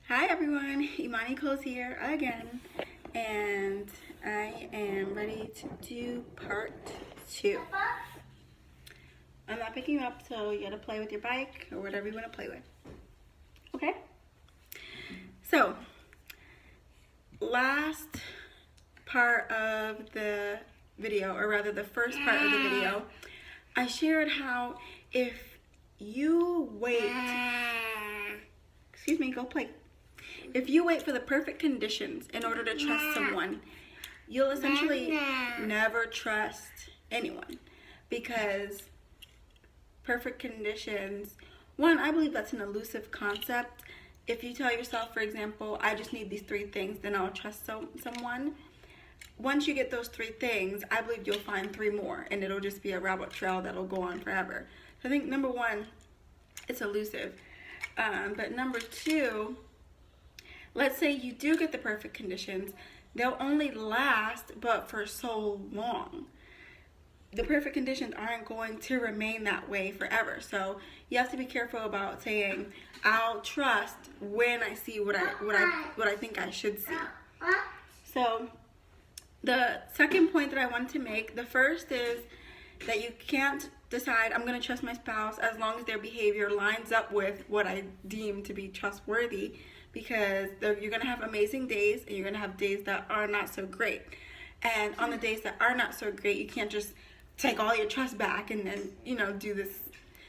Hi everyone, Imani Coles here again, and I am ready to do part 2. I'm not picking you up, so you gotta play with your bike or whatever you want to play with. Okay? So, last part of the video, or rather the first part of the video, I shared how if you wait, excuse me, go play. If you wait for the perfect conditions in order to trust someone, you'll essentially never trust anyone, because perfect conditions, one, I believe that's an elusive concept. If you tell yourself, for example, I just need these 3 things, then I'll trust someone. Once you get those 3 things, I believe you'll find 3 more, and it'll just be a rabbit trail that'll go on forever. So I think number 1, it's elusive. But number 2, let's say you do get the perfect conditions, they'll only last but for so long. The perfect conditions aren't going to remain that way forever. So you have to be careful about saying, I'll trust when I see what I think I should see. So the second point that I wanted to make, the first is that you can't decide, I'm going to trust my spouse as long as their behavior lines up with what I deem to be trustworthy, because you're going to have amazing days and you're going to have days that are not so great. And on the days that are not so great, you can't just take all your trust back and then, do this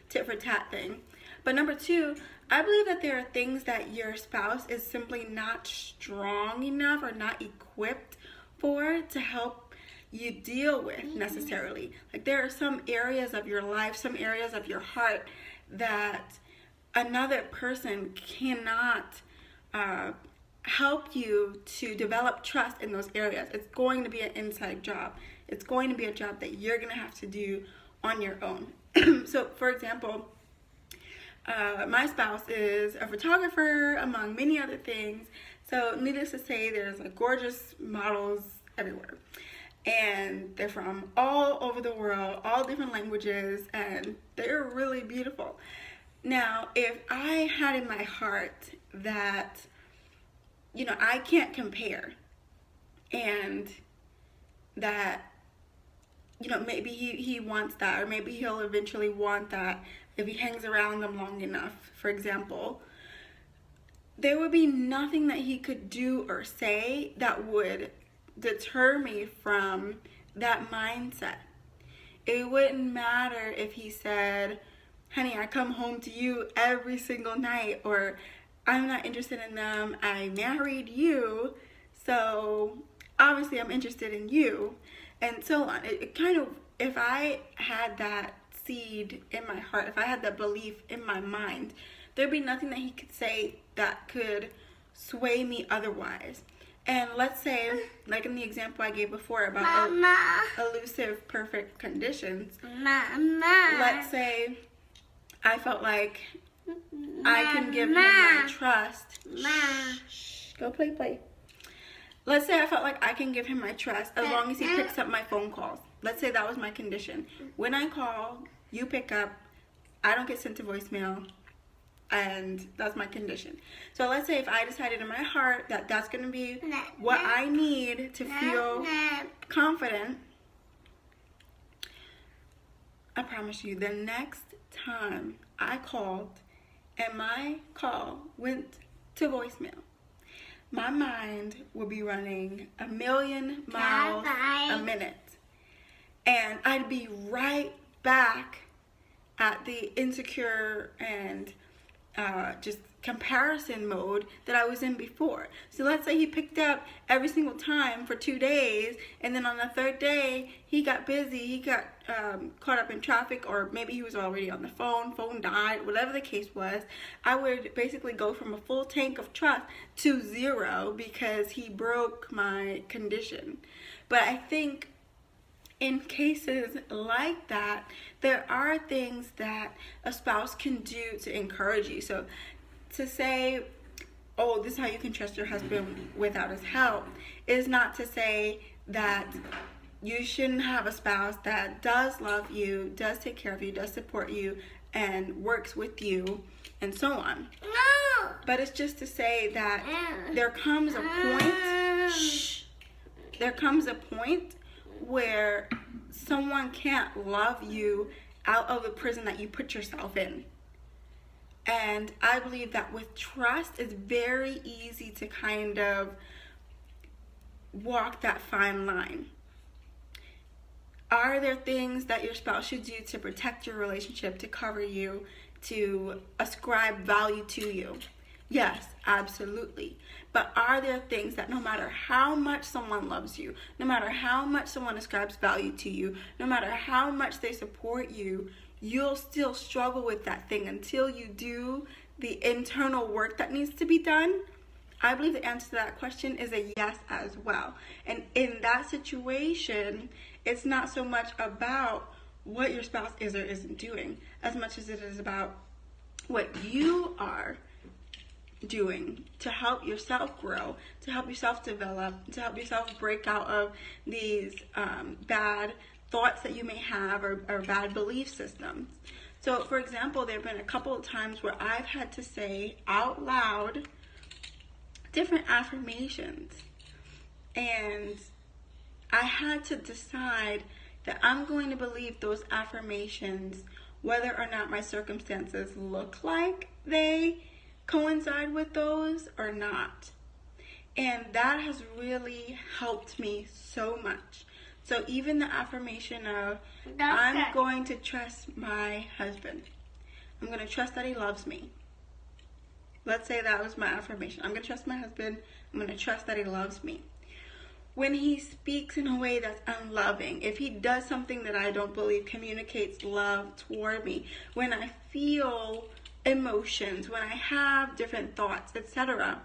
tit for tat thing. But number 2, I believe that there are things that your spouse is simply not strong enough or not equipped for to help you deal with necessarily. Like, there are some areas of your life, some areas of your heart that another person cannot help you to develop trust in those areas. It's going to be an inside job. It's going to be a job that you're going to have to do on your own. So, for example, my spouse is a photographer, among many other things. So, needless to say, there's like gorgeous models everywhere. And they're from all over the world, all different languages, and they're really beautiful. Now, if I had in my heart that, I can't compare, and that, maybe he wants that, or maybe he'll eventually want that if he hangs around them long enough, for example, there would be nothing that he could do or say that would deter me from that mindset. It wouldn't matter if he said, honey, I come home to you every single night, or I'm not interested in them, I married you, so obviously I'm interested in you, and so on. It kind of, if I had that seed in my heart, if I had that belief in my mind, there'd be nothing that he could say that could sway me otherwise. And let's say, like in the example I gave before about elusive perfect conditions, let's say I felt like I can give him my trust. Shh, go play. Let's say I felt like I can give him my trust as long as he picks up my phone calls. Let's say that was my condition. When I call, you pick up, I don't get sent to voicemail, and that's my condition. So let's say if I decided in my heart that that's going to be what I need to feel confident, I promise you, the next time I called and my call went to voicemail, my mind will be running 1,000,000 miles a minute. And I'd be right back at the insecure and just comparison mode that I was in before. So let's say he picked up every single time for 2 days, and then on the 3rd day he got busy, he got caught up in traffic, or maybe he was already on the phone died, whatever the case was. I would basically go from a full tank of trust to 0 because he broke my condition. But I think in cases like that, there are things that a spouse can do to encourage you. So to say, oh, this is how you can trust your husband without his help, is not to say that you shouldn't have a spouse that does love you, does take care of you, does support you, and works with you, and so on. But it's just to say that there comes a point where someone can't love you out of the prison that you put yourself in. And I believe that with trust, it's very easy to kind of walk that fine line. Are there things that your spouse should do to protect your relationship, to cover you, to ascribe value to you? Yes, absolutely. But are there things that no matter how much someone loves you, no matter how much someone ascribes value to you, no matter how much they support you, you'll still struggle with that thing until you do the internal work that needs to be done? I believe the answer to that question is a yes as well. And in that situation, it's not so much about what your spouse is or isn't doing, as much as it is about what you are doing to help yourself grow, to help yourself develop, to help yourself break out of these bad thoughts that you may have or bad belief systems. So, for example, there have been a couple of times where I've had to say out loud different affirmations, and I had to decide that I'm going to believe those affirmations whether or not my circumstances look like they coincide with those or not. And that has really helped me so much. So even the affirmation of, I'm going to trust my husband. I'm going to trust that he loves me. Let's say that was my affirmation. I'm going to trust my husband. I'm going to trust that he loves me. When he speaks in a way that's unloving, if he does something that I don't believe communicates love toward me, when I feel emotions, when I have different thoughts, etc.,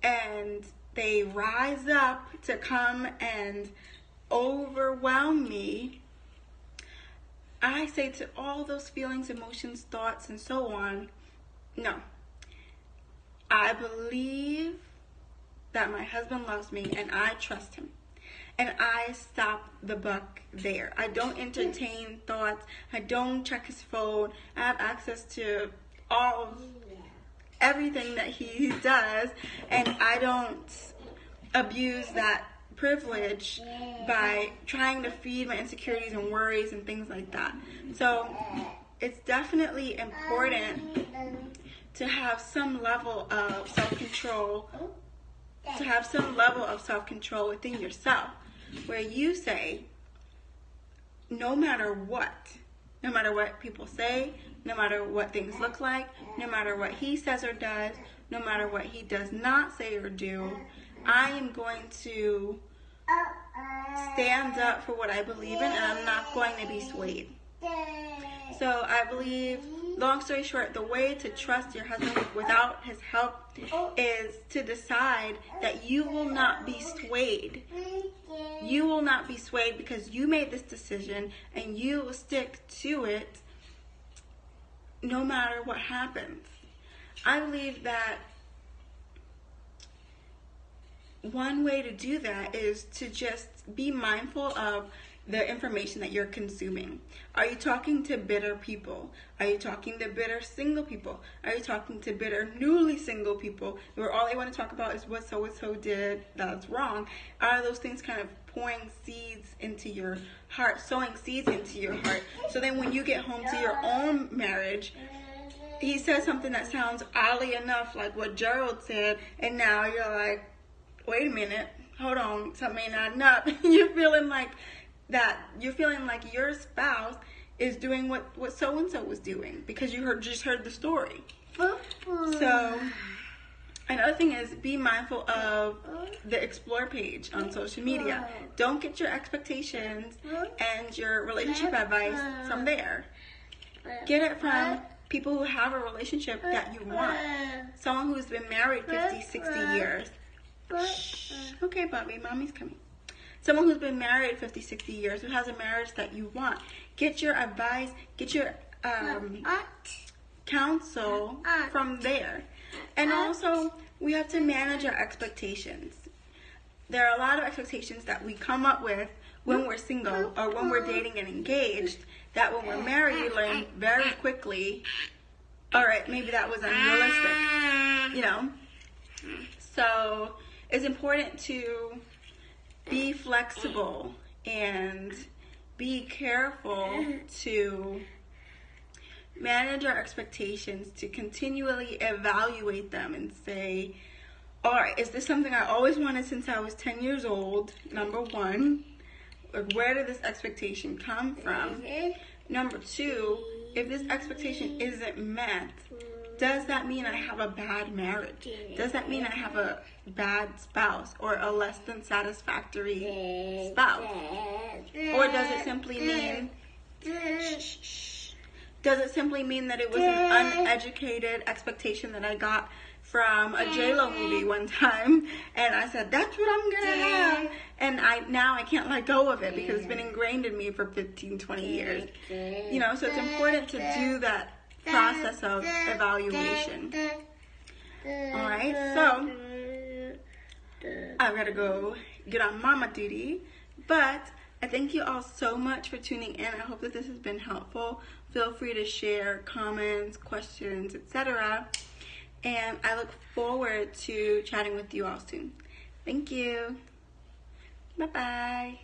and they rise up to come and overwhelm me, I say to all those feelings, emotions, thoughts, and so on, no. I believe that my husband loves me and I trust him. And I stop the buck there. I don't entertain thoughts. I don't check his phone. I have access to everything that he does, and I don't abuse that privilege by trying to feed my insecurities and worries and things like that. So it's definitely important to have some level of self-control, within yourself, where you say, no matter what people say, no matter what things look like, no matter what he says or does, no matter what he does not say or do, I am going to stand up for what I believe in, and I'm not going to be swayed. So I believe, long story short, the way to trust your husband without his help is to decide that you will not be swayed. You will not be swayed because you made this decision, and you will stick to it no matter what happens. I believe that one way to do that is to just be mindful of the information that you're consuming. Are you talking to bitter people? Are you talking to bitter single people? Are you talking to bitter newly single people where all they want to talk about is what so-and-so did that's wrong? Are those things kind of pouring seeds into your heart, sowing seeds into your heart? So then when you get home to your own marriage, he says something that sounds oddly enough like what Gerald said, and now you're like, wait a minute, hold on, something ain't adding up. You're feeling like your spouse is doing what so-and-so was doing because you just heard the story. So another thing is, be mindful of the explore page on social media. Don't get your expectations and your relationship advice from there. Get it from people who have a relationship that you want. Someone who's been married 50, 60 years. Okay, Bobby, mommy's coming. Someone who's been married 50, 60 years, who has a marriage that you want. Get your advice, get your counsel from there. And also, we have to manage our expectations. There are a lot of expectations that we come up with when we're single or when we're dating and engaged, that when we're married, we learn very quickly all right, maybe that was unrealistic, you know? So it's important to be flexible and be careful to manage our expectations, to continually evaluate them and say, all right, is this something I always wanted since I was 10 years old? Number one, like, where did this expectation come from? Number two, if this expectation isn't met, does that mean I have a bad marriage? Does that mean I have a bad spouse or a less than satisfactory spouse? Or does it simply mean that it was an uneducated expectation that I got from a J-Lo movie one time, and I said, that's what I'm gonna have, and now I can't let go of it because it's been ingrained in me for 15, 20 years. You know, so it's important to do that process of evaluation. Alright, so I've got to go get on mama duty, but I thank you all so much for tuning in. I hope that this has been helpful. Feel free to share comments, questions, etc. And I look forward to chatting with you all soon. Thank you. Bye-bye.